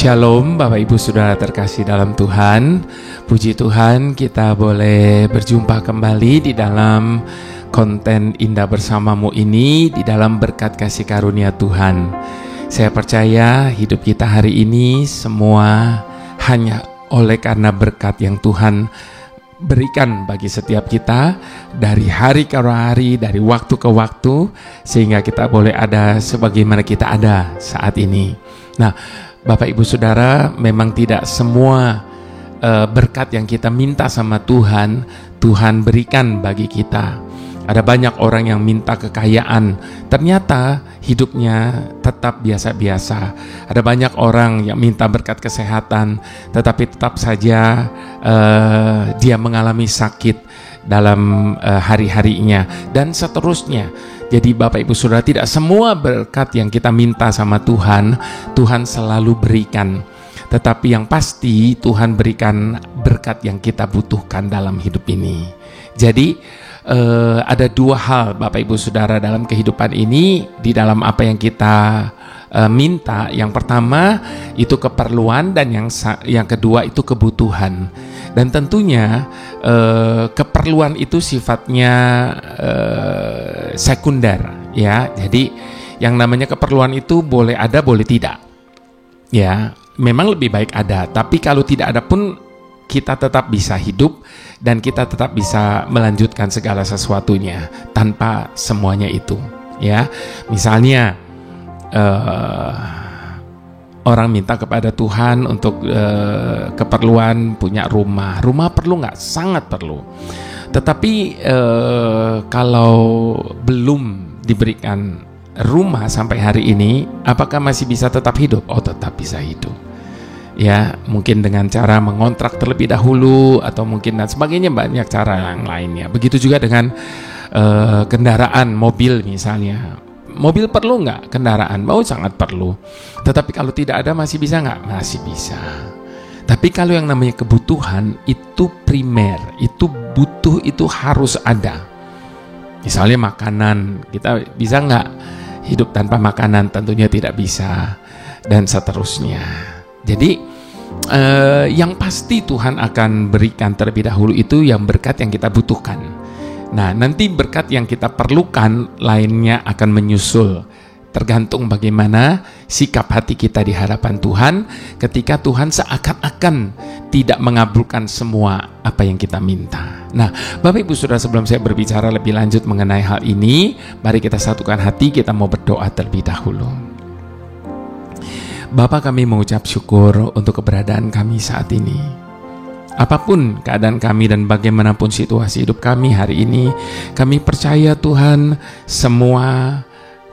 Shalom Bapak Ibu Saudara terkasih dalam Tuhan. Puji Tuhan kita boleh berjumpa kembali di dalam konten Indah Bersamamu ini, di dalam berkat kasih karunia Tuhan. Saya percaya hidup kita hari ini semua hanya oleh karena berkat yang Tuhan berikan bagi setiap kita dari hari ke hari, dari waktu ke waktu, sehingga kita boleh ada sebagaimana kita ada saat ini. Nah, Bapak Ibu Saudara, memang tidak semua berkat yang kita minta sama Tuhan, Tuhan berikan bagi kita. Ada banyak orang yang minta kekayaan, ternyata hidupnya tetap biasa-biasa. Ada banyak orang yang minta berkat kesehatan, tetapi tetap saja dia mengalami sakit dalam hari-harinya, dan seterusnya. Jadi Bapak Ibu Saudara, tidak semua berkat yang kita minta sama Tuhan, Tuhan selalu berikan. Tetapi yang pasti Tuhan berikan berkat yang kita butuhkan dalam hidup ini. Jadi ada dua hal Bapak Ibu Saudara dalam kehidupan ini, di dalam apa yang kita minta. Yang pertama itu keperluan, dan yang kedua itu kebutuhan. Dan tentunya keperluan itu sifatnya sekunder, ya. Jadi yang namanya keperluan itu boleh ada, boleh tidak. Ya, memang lebih baik ada, tapi kalau tidak ada pun kita tetap bisa hidup dan kita tetap bisa melanjutkan segala sesuatunya tanpa semuanya itu, ya. Misalnya orang minta kepada Tuhan untuk keperluan punya rumah. Rumah perlu nggak? Sangat perlu. Tetapi kalau belum diberikan rumah sampai hari ini, apakah masih bisa tetap hidup? Oh, tetap bisa hidup. Ya, mungkin dengan cara mengontrak terlebih dahulu, atau mungkin dan sebagainya, banyak cara yang lainnya. Begitu juga dengan kendaraan, mobil misalnya. Mobil perlu nggak? Kendaraan mau sangat perlu. Tetapi kalau tidak ada masih bisa nggak? Masih bisa. Tapi kalau yang namanya kebutuhan itu primer, itu butuh, itu harus ada. Misalnya makanan, kita bisa nggak hidup tanpa makanan? Tentunya tidak bisa, dan seterusnya. Jadi yang pasti Tuhan akan berikan terlebih dahulu itu yang berkat yang kita butuhkan. Nah, nanti berkat yang kita perlukan lainnya akan menyusul, tergantung bagaimana sikap hati kita di hadapan Tuhan ketika Tuhan seakan-akan tidak mengabulkan semua apa yang kita minta. Nah, Bapak Ibu Saudara, sebelum saya berbicara lebih lanjut mengenai hal ini, mari kita satukan hati, kita mau berdoa terlebih dahulu. Bapa, kami mengucap syukur untuk keberadaan kami saat ini. Apapun keadaan kami dan bagaimanapun situasi hidup kami hari ini, kami percaya Tuhan, semua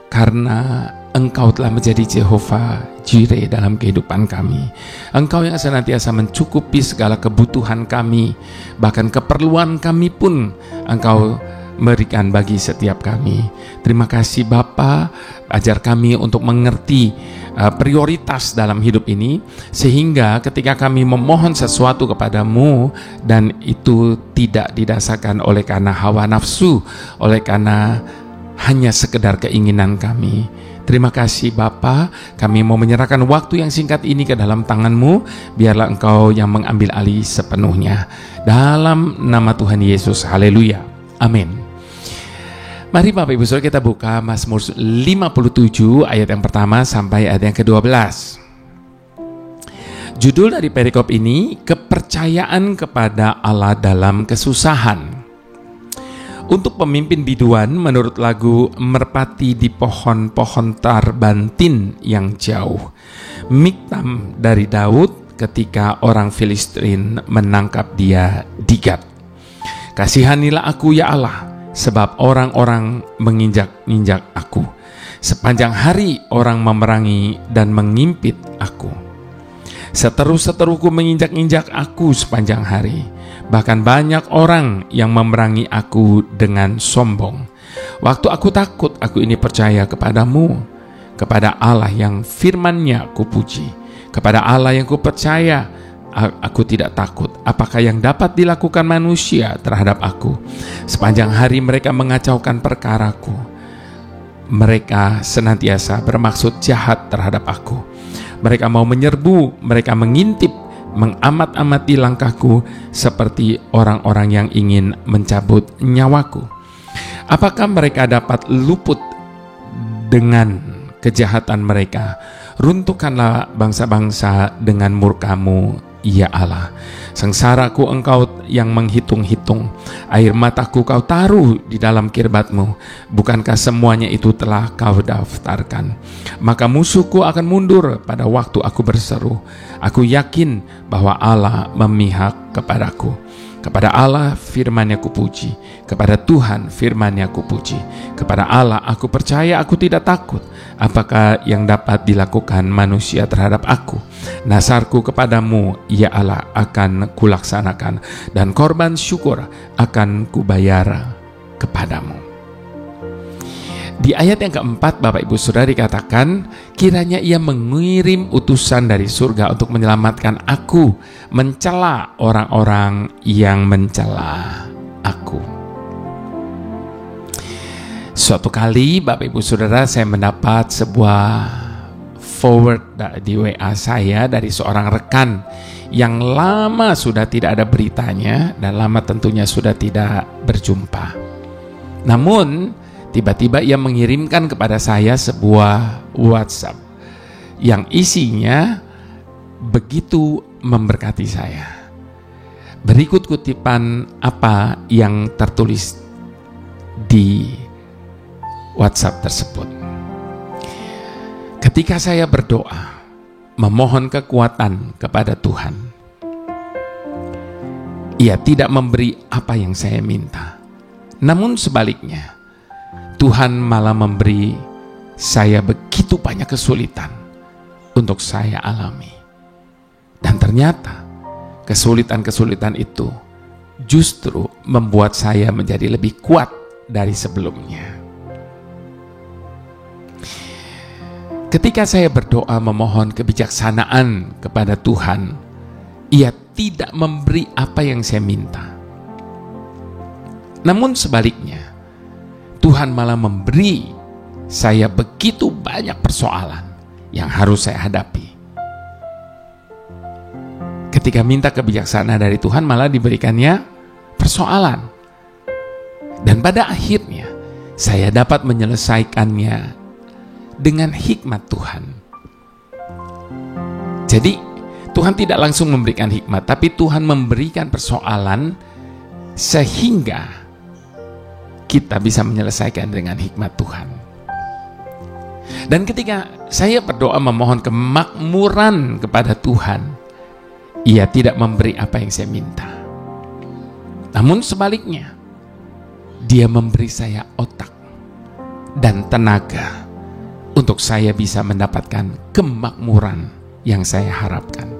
karena Engkau telah menjadi Jehovah Jireh dalam kehidupan kami. Engkau yang senantiasa mencukupi segala kebutuhan kami, bahkan keperluan kami pun Engkau berikan bagi setiap kami. Terima kasih Bapa, ajar kami untuk mengerti prioritas dalam hidup ini, sehingga ketika kami memohon sesuatu kepadamu, dan itu tidak didasarkan oleh karena hawa nafsu, oleh karena hanya sekedar keinginan kami. Terima kasih Bapa, kami mau menyerahkan waktu yang singkat ini ke dalam tangan-Mu, biarlah Engkau yang mengambil alih sepenuhnya. Dalam nama Tuhan Yesus, haleluya, amin. Mari Bapak Ibu Saudara, kita buka Mazmur 57 ayat yang pertama sampai ayat yang ke-12. Judul dari perikop ini, kepercayaan kepada Allah dalam kesusahan. Untuk pemimpin biduan, menurut lagu Merpati di Pohon-pohon Tarbantin yang Jauh. Miktam dari Daud ketika orang Filistin menangkap dia di Gat. Kasihanilah aku ya Allah, sebab orang-orang menginjak-injak aku. Sepanjang hari orang memerangi dan mengimpit aku. Seteru-seteruku menginjak-injak aku sepanjang hari. Bahkan banyak orang yang memerangi aku dengan sombong. Waktu aku takut, aku ini percaya kepadamu, kepada Allah yang firman-Nya ku puji, kepada Allah yang ku percaya. Aku tidak takut. Apakah yang dapat dilakukan manusia terhadap aku? Sepanjang hari mereka mengacaukan perkaraku. Mereka senantiasa bermaksud jahat terhadap aku. Mereka mau menyerbu, mereka mengintip, mengamat-amati langkahku seperti orang-orang yang ingin mencabut nyawaku. Apakah mereka dapat luput dengan kejahatan mereka? Runtuhkanlah bangsa-bangsa dengan murka-Mu, ya Allah. Sengsaraku Engkau yang menghitung-hitung, air mataku Kau taruh di dalam kirbat-Mu. Bukankah semuanya itu telah Kau daftarkan? Maka musuhku akan mundur pada waktu aku berseru. Aku yakin bahwa Allah memihak kepadaku. Kepada Allah firman-Nya kupuji, kepada Tuhan firman-Nya kupuji. Kepada Allah aku percaya, aku tidak takut. Apakah yang dapat dilakukan manusia terhadap aku? Nasarku kepadamu, ya Allah, akan kulaksanakan, dan korban syukur akan kubayar kepadamu. Di ayat yang keempat, Bapak Ibu Saudara, dikatakan, kiranya Ia mengirim utusan dari surga untuk menyelamatkan aku, mencela orang-orang yang mencela aku. Suatu kali, Bapak Ibu Saudara, saya mendapat sebuah forward di WA saya dari seorang rekan yang lama sudah tidak ada beritanya dan lama tentunya sudah tidak berjumpa. Namun tiba-tiba ia mengirimkan kepada saya sebuah WhatsApp yang isinya begitu memberkati saya. Berikut kutipan apa yang tertulis di WhatsApp tersebut. Ketika saya berdoa, memohon kekuatan kepada Tuhan, Ia tidak memberi apa yang saya minta. Namun sebaliknya, Tuhan malah memberi saya begitu banyak kesulitan untuk saya alami. Dan ternyata kesulitan-kesulitan itu justru membuat saya menjadi lebih kuat dari sebelumnya. Ketika saya berdoa memohon kebijaksanaan kepada Tuhan, Ia tidak memberi apa yang saya minta. Namun sebaliknya, Tuhan malah memberi saya begitu banyak persoalan yang harus saya hadapi. Ketika minta kebijaksanaan dari Tuhan, malah diberikannya persoalan. Dan pada akhirnya, saya dapat menyelesaikannya dengan hikmat Tuhan. Jadi, Tuhan tidak langsung memberikan hikmat, tapi Tuhan memberikan persoalan sehingga kita bisa menyelesaikan dengan hikmat Tuhan. Dan ketika saya berdoa memohon kemakmuran kepada Tuhan, Ia tidak memberi apa yang saya minta. Namun sebaliknya, Dia memberi saya otak dan tenaga untuk saya bisa mendapatkan kemakmuran yang saya harapkan.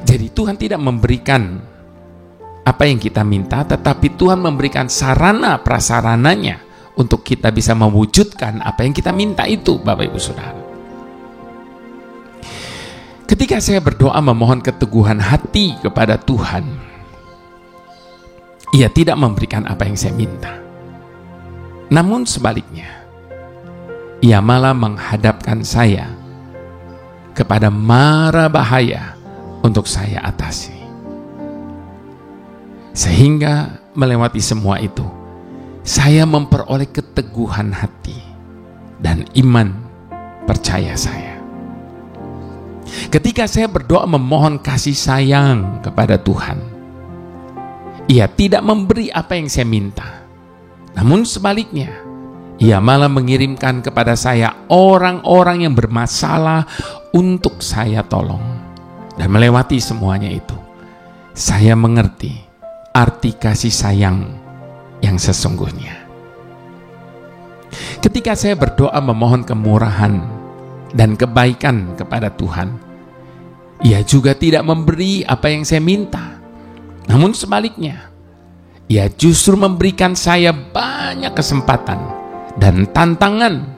Jadi Tuhan tidak memberikan apa yang kita minta, tetapi Tuhan memberikan sarana prasarananya untuk kita bisa mewujudkan apa yang kita minta itu, Bapak Ibu Saudara. Ketika saya berdoa memohon keteguhan hati kepada Tuhan, Ia tidak memberikan apa yang saya minta. Namun sebaliknya, Ia malah menghadapkan saya kepada mara bahaya untuk saya atasi. Sehingga melewati semua itu, saya memperoleh keteguhan hati dan iman percaya saya. Ketika saya berdoa memohon kasih sayang kepada Tuhan, Ia tidak memberi apa yang saya minta. Namun sebaliknya, Ia malah mengirimkan kepada saya orang-orang yang bermasalah untuk saya tolong. Dan melewati semuanya itu, saya mengerti arti kasih sayang yang sesungguhnya. Ketika saya berdoa memohon kemurahan dan kebaikan kepada Tuhan, Ia juga tidak memberi apa yang saya minta. Namun sebaliknya, Ia justru memberikan saya banyak kesempatan dan tantangan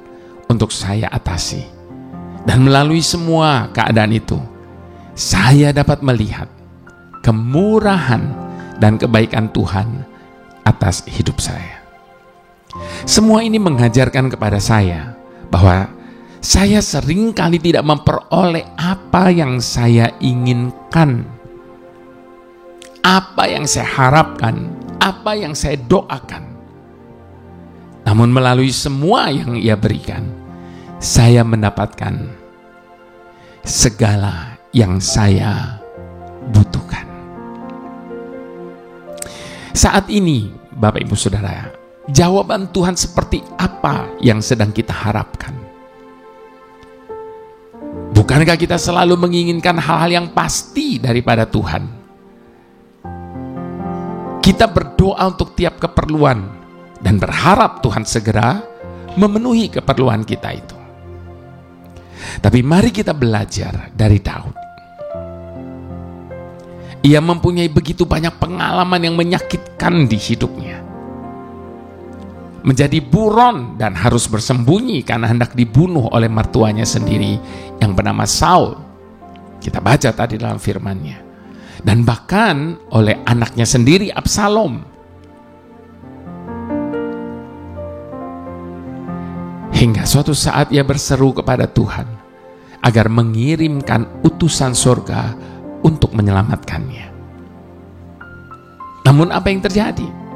untuk saya atasi. Dan melalui semua keadaan itu, saya dapat melihat kemurahan dan kebaikan Tuhan atas hidup saya. Semua ini mengajarkan kepada saya bahwa Saya sering kali tidak memperoleh apa yang saya inginkan, apa yang saya harapkan, apa yang saya doakan. Namun melalui semua yang Ia berikan, saya mendapatkan segala yang saya butuhkan. Saat ini, Bapak Ibu Saudara, jawaban Tuhan seperti apa yang sedang kita harapkan? Bukankah kita selalu menginginkan hal-hal yang pasti daripada Tuhan? Kita berdoa untuk tiap keperluan dan berharap Tuhan segera memenuhi keperluan kita itu. Tapi mari kita belajar dari Daud. Ia mempunyai begitu banyak pengalaman yang menyakitkan di hidupnya. Menjadi buron dan harus bersembunyi karena hendak dibunuh oleh mertuanya sendiri yang bernama Saul. Kita baca tadi dalam firman-Nya. Dan bahkan oleh anaknya sendiri Absalom. Hingga suatu saat ia berseru kepada Tuhan agar mengirimkan utusan surga untuk menyelamatkannya. Namun apa yang terjadi?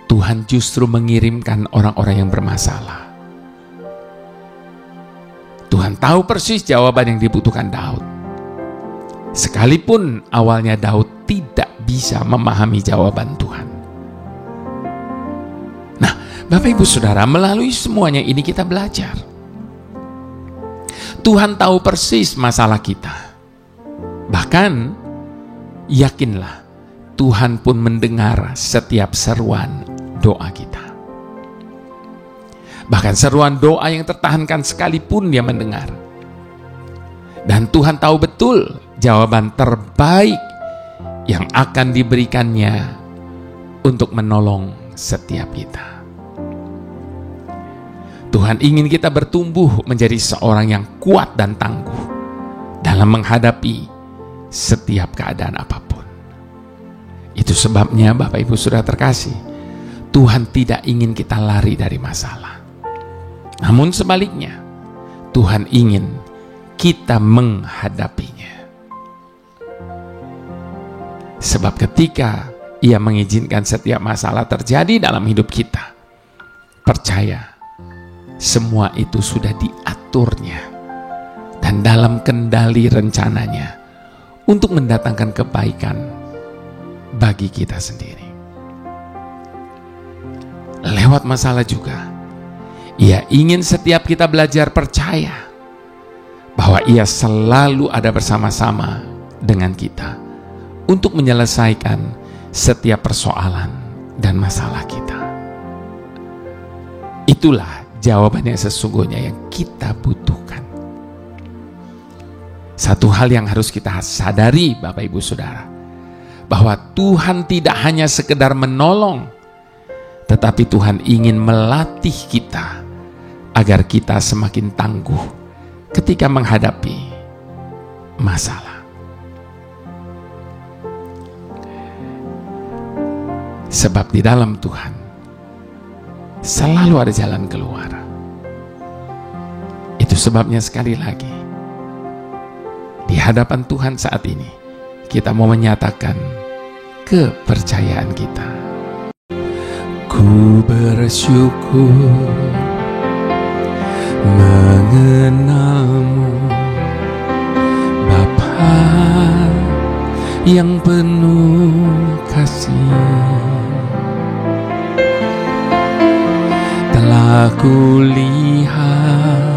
Tuhan justru mengirimkan orang-orang yang bermasalah. Tuhan tahu persis jawaban yang dibutuhkan Daud. Sekalipun awalnya Daud tidak bisa memahami jawaban Tuhan. Nah, Bapak Ibu Saudara, melalui semuanya ini kita belajar. Tuhan tahu persis masalah kita. Bahkan, yakinlah, Tuhan pun mendengar setiap seruan doa kita. Bahkan seruan doa yang tertahankan sekalipun Dia mendengar. Dan Tuhan tahu betul jawaban terbaik yang akan diberikannya untuk menolong setiap kita. Tuhan ingin kita bertumbuh menjadi seorang yang kuat dan tangguh dalam menghadapi setiap keadaan apapun. Itu sebabnya Bapak Ibu Saudara terkasih, Tuhan tidak ingin kita lari dari masalah. Namun sebaliknya, Tuhan ingin kita menghadapinya. Sebab ketika Ia mengizinkan setiap masalah terjadi dalam hidup kita, percaya, semua itu sudah diaturnya dan dalam kendali rencananya untuk mendatangkan kebaikan bagi kita sendiri. Lewat masalah juga, Ia ingin setiap kita belajar percaya bahwa Ia selalu ada bersama-sama dengan kita untuk menyelesaikan setiap persoalan dan masalah kita. Itulah jawabannya sesungguhnya yang kita butuhkan. Satu hal yang harus kita sadari Bapak Ibu Saudara, bahwa Tuhan tidak hanya sekedar menolong, tetapi Tuhan ingin melatih kita agar kita semakin tangguh ketika menghadapi masalah. Sebab di dalam Tuhan selalu ada jalan keluar. Itu sebabnya sekali lagi, di hadapan Tuhan saat ini, kita mau menyatakan kepercayaan kita. Ku bersyukur mengenalmu, Bapa yang penuh kasih. Telah kulihat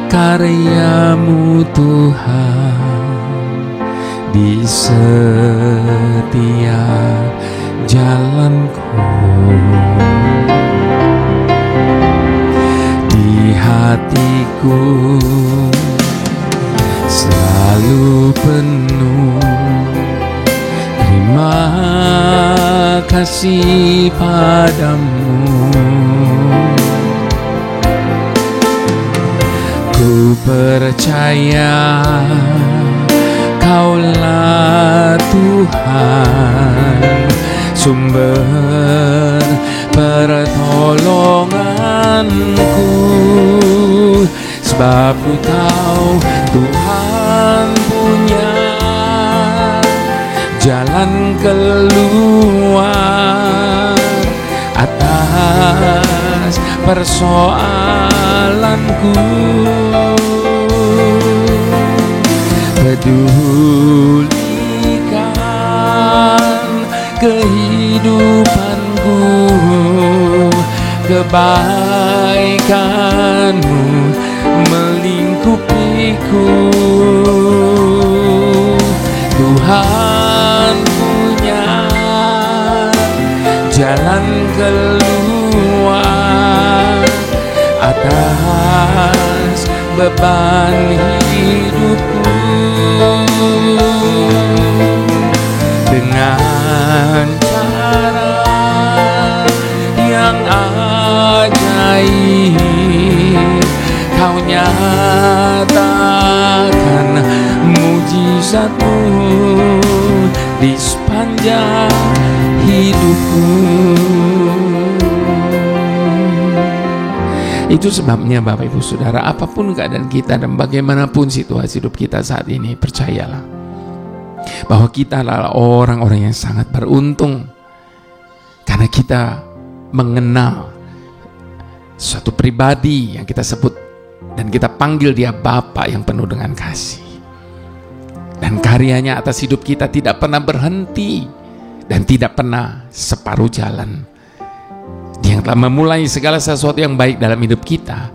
karya-Mu Tuhan di setiap jalanku. Di hatiku selalu penuh terima kasih padamu. Ku percaya Kaulah Tuhan, sumber pertolonganku. jalan keluar atas persoalanku. Pedulikan kehidupanku, kebaikan-Mu melingkupiku. Tuhan punya jalan keluar atas beban hidupku. Dengan cara yang ajaib, Kau nyatakan mujizat-Mu di sepanjang hidupku. Itu sebabnya Bapak Ibu Saudara, apapun keadaan kita dan bagaimanapun situasi hidup kita saat ini, percayalah bahwa kita adalah orang-orang yang sangat beruntung karena kita mengenal suatu pribadi yang kita sebut dan kita panggil dia Bapa yang penuh dengan kasih. Dan karyanya atas hidup kita tidak pernah berhenti dan tidak pernah separuh jalan. Dia yang telah memulai segala sesuatu yang baik dalam hidup kita,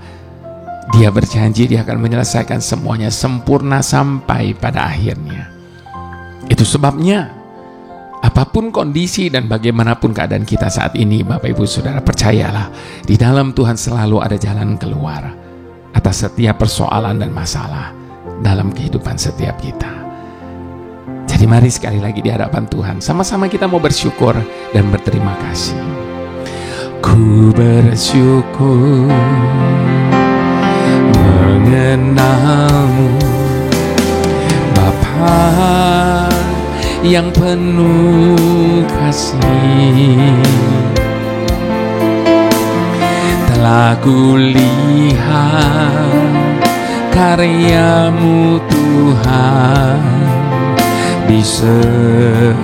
Dia berjanji Dia akan menyelesaikan semuanya sempurna sampai pada akhirnya. Itu sebabnya apapun kondisi dan bagaimanapun keadaan kita saat ini, Bapak Ibu Saudara, percayalah di dalam Tuhan selalu ada jalan keluar atas setiap persoalan dan masalah dalam kehidupan setiap kita. Jadi mari sekali lagi di hadapan Tuhan, sama-sama kita mau bersyukur dan berterima kasih. Ku bersyukur mengenal-Mu, Bapa yang penuh kasih. Telah kulihat karya-Mu Tuhan di setiap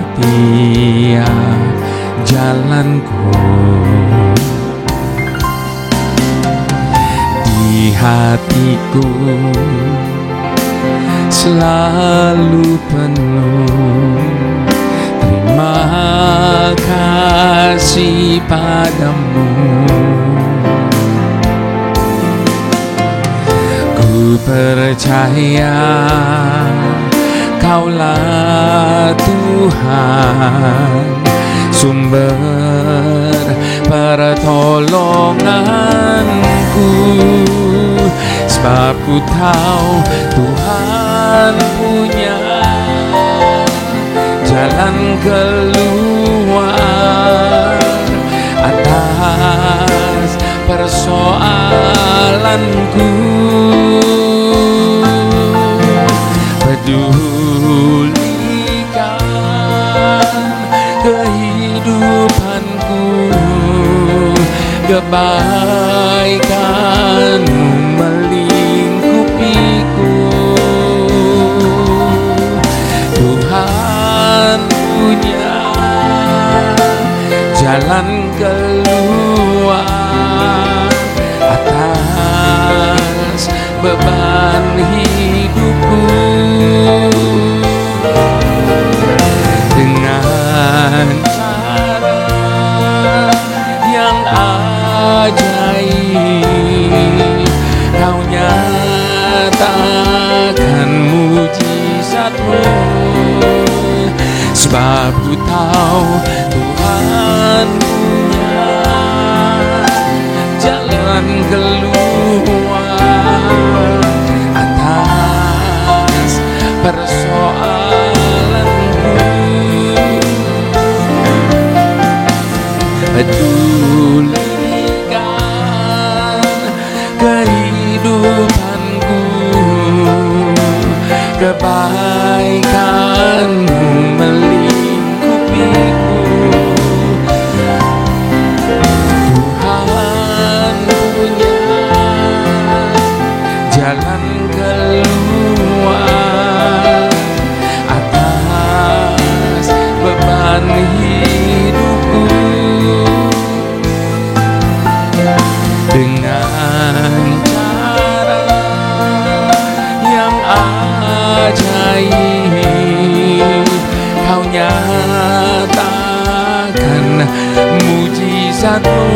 jalanku. Di hatiku selalu penuh terima kasih padamu. Ku percaya Kaulah Tuhan, sumber pertolonganku. Sebab ku tahu Tuhan punya jalan keluar atas persoalanku. Pedulikan kehidupanku, kebaikan-Mu melingkupiku. Tuhan punya jalan keluar atas beban hidupku. Dengan cara yang ajaib, Kau nyatakan mujizat-Mu. Sebab ku tahu Tuhan punya jalan keluar atas persoalanku. Pedulikan kehidupanku, kebaikan-Mu melingkupiku. Tuhan punya jalan hidupku dengan cara yang ajaib. Kau nyatakan mujizatmu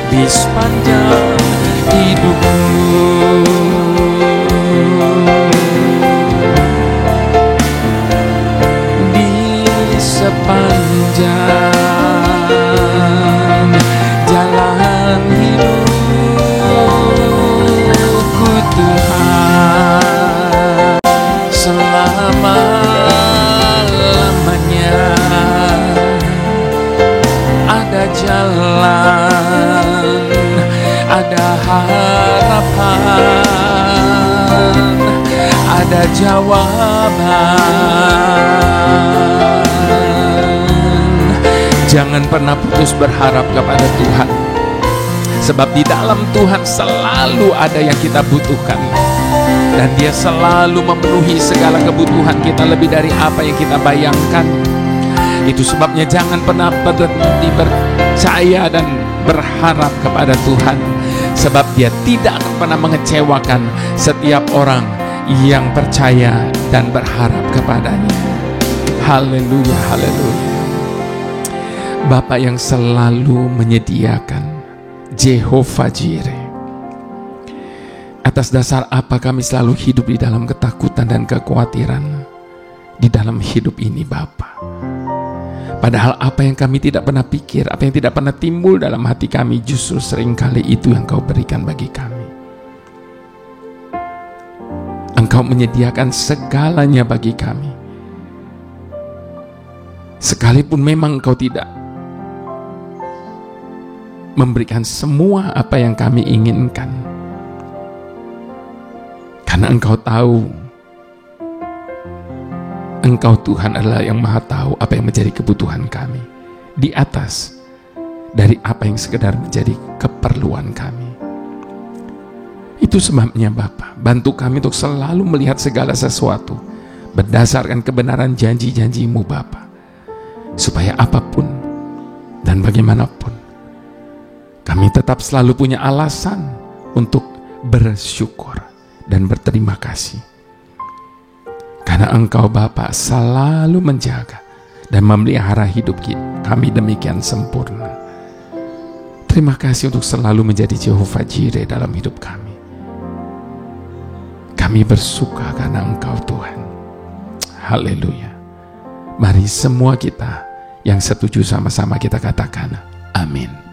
di sepanjang hidupku. Di sepanjang jalan hidupku Tuhan, selama-lamanya ada jalan, ada harapan, ada jawaban. Jangan pernah putus berharap kepada Tuhan, sebab di dalam Tuhan selalu ada yang kita butuhkan, dan Dia selalu memenuhi segala kebutuhan kita lebih dari apa yang kita bayangkan. Itu sebabnya jangan pernah berhenti percaya dan berharap kepada Tuhan, sebab Dia tidak akan pernah mengecewakan setiap orang yang percaya dan berharap kepadanya. Haleluya, haleluya. Bapa yang selalu menyediakan, Jehovah Jireh. Atas dasar apa kami selalu hidup di dalam ketakutan dan kekhawatiran di dalam hidup ini, Bapa? Padahal apa yang kami tidak pernah pikir, apa yang tidak pernah timbul dalam hati kami, justru seringkali itu yang Kau berikan bagi kami. Engkau menyediakan segalanya bagi kami. Sekalipun memang Engkau tidak memberikan semua apa yang kami inginkan, karena Engkau tahu, Engkau Tuhan adalah yang Maha Tahu apa yang menjadi kebutuhan kami, di atas dari apa yang sekedar menjadi keperluan kami. Itu sebabnya Bapa, bantu kami untuk selalu melihat segala sesuatu berdasarkan kebenaran janji-janji-Mu Bapa, supaya apapun dan bagaimanapun kami tetap selalu punya alasan untuk bersyukur dan berterima kasih. Karena Engkau Bapa selalu menjaga dan memelihara hidup kami demikian sempurna. Terima kasih untuk selalu menjadi Jehovah Jireh dalam hidup kami. Kami bersuka karena Engkau Tuhan. Haleluya. Mari semua kita yang setuju sama-sama kita katakan amin.